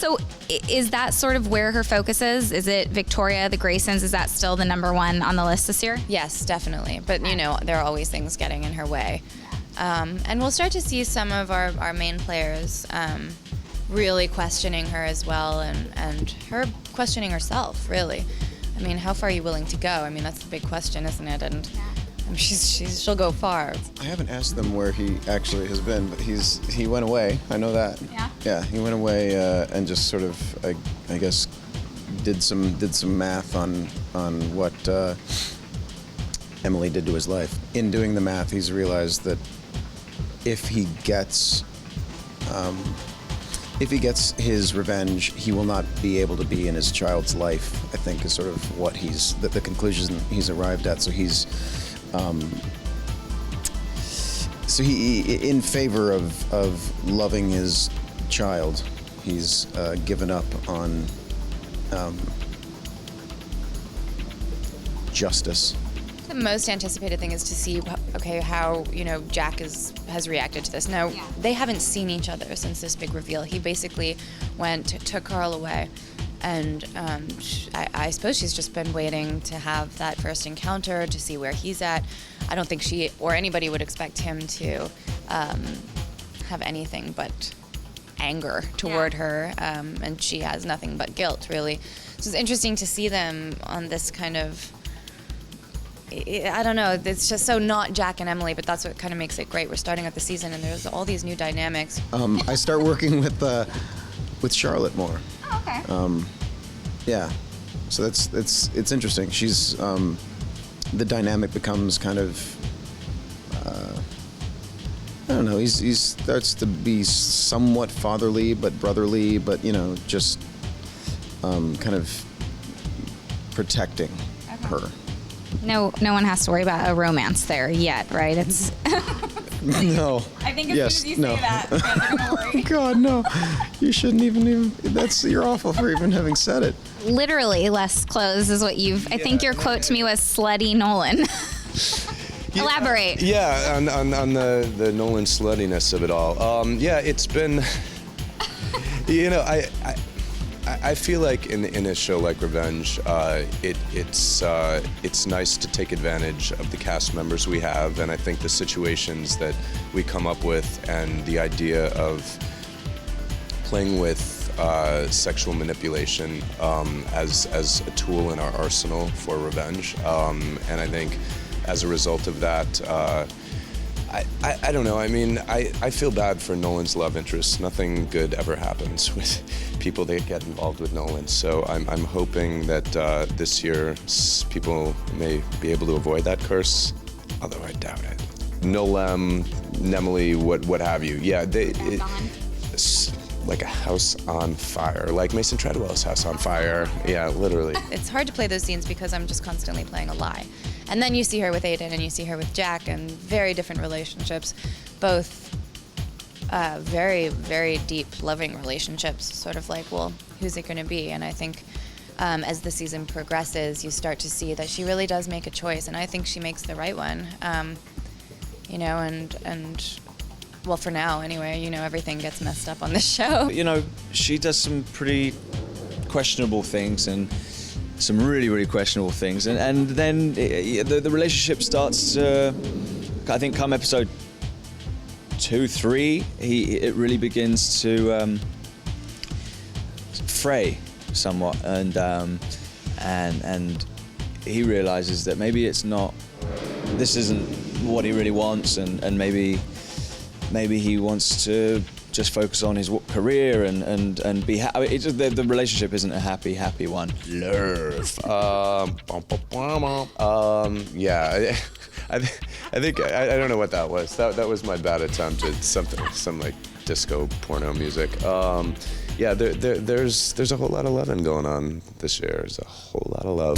So is that sort of where her focus is? Is it Victoria, the Graysons? Is that still the number one on the list this year? Yes, definitely. But, you know, there are always things getting in her way. And we'll start to see some of our main players really questioning her as well, and her questioning herself, really. I mean, how far are you willing to go? I mean, that's the big question, isn't it? And I mean, she'll go far. I haven't asked them where he actually has been, but he went away. I know that. Yeah? Yeah, he went away and just sort of, I guess, did some math on what Emily did to his life. In doing the math, he's realized that if he gets his revenge, he will not be able to be in his child's life, I think, is sort of what the conclusion he's arrived at. So he, in favor of loving his child, he's given up on justice. The most anticipated thing is to see, how, you know, Jack has reacted to this. Now, they haven't seen each other since this big reveal. He basically took Carl away, and I suppose she's just been waiting to have that first encounter to see where he's at. I don't think she or anybody would expect him to have anything but anger toward her, and she has nothing but guilt, really. So it's interesting to see them on this kind of, I don't know, it's just so not Jack and Emily, but that's what kind of makes it great. We're starting out the season, and there's all these new dynamics. I start working with Charlotte more. Oh, okay. Yeah, so it's interesting. She's the dynamic becomes kind of I don't know. He starts to be somewhat fatherly, but brotherly, but you know, just kind of protecting her. No one has to worry about a romance there yet, right? It's No. I think as soon as you say that, fans are gonna worry. Oh God, no! You shouldn't even. You're awful for even having said it. Literally, less clothes is what you've. I think your quote to me was "slutty Nolan." Elaborate. Yeah, on the Nolan sluttiness of it all. Yeah, it's been. You know, I feel like in a show like Revenge, it's nice to take advantage of the cast members we have, and I think the situations that we come up with and the idea of playing with sexual manipulation as a tool in our arsenal for revenge, and I think as a result of that. I don't know. I mean, I feel bad for Nolan's love interest. Nothing good ever happens with people that get involved with Nolan. So I'm hoping that this year people may be able to avoid that curse, although I doubt it. Nolan, Nemily, what have you. Yeah, like a house on fire, like Mason Treadwell's house on fire. Yeah, literally. It's hard to play those scenes because I'm just constantly playing a lie. And then you see her with Aiden and you see her with Jack, and very different relationships, both very, very deep, loving relationships, sort of like, well, who's it going to be? And I think as the season progresses, you start to see that she really does make a choice, and I think she makes the right one. You know, and well, for now anyway, you know, everything gets messed up on this show. You know, she does some pretty questionable things and some really, really questionable things. And then the relationship starts to, I think, come episode 2, 3, it really begins to fray somewhat. And he realizes that maybe this isn't what he really wants, and maybe he wants to just focus on his career and be happy. The relationship isn't a happy one. Love. Yeah. I think I don't know what that was. That was my bad attempt at some like disco porno music. Yeah. There's a whole lot of loving going on this year. There's a whole lot of love.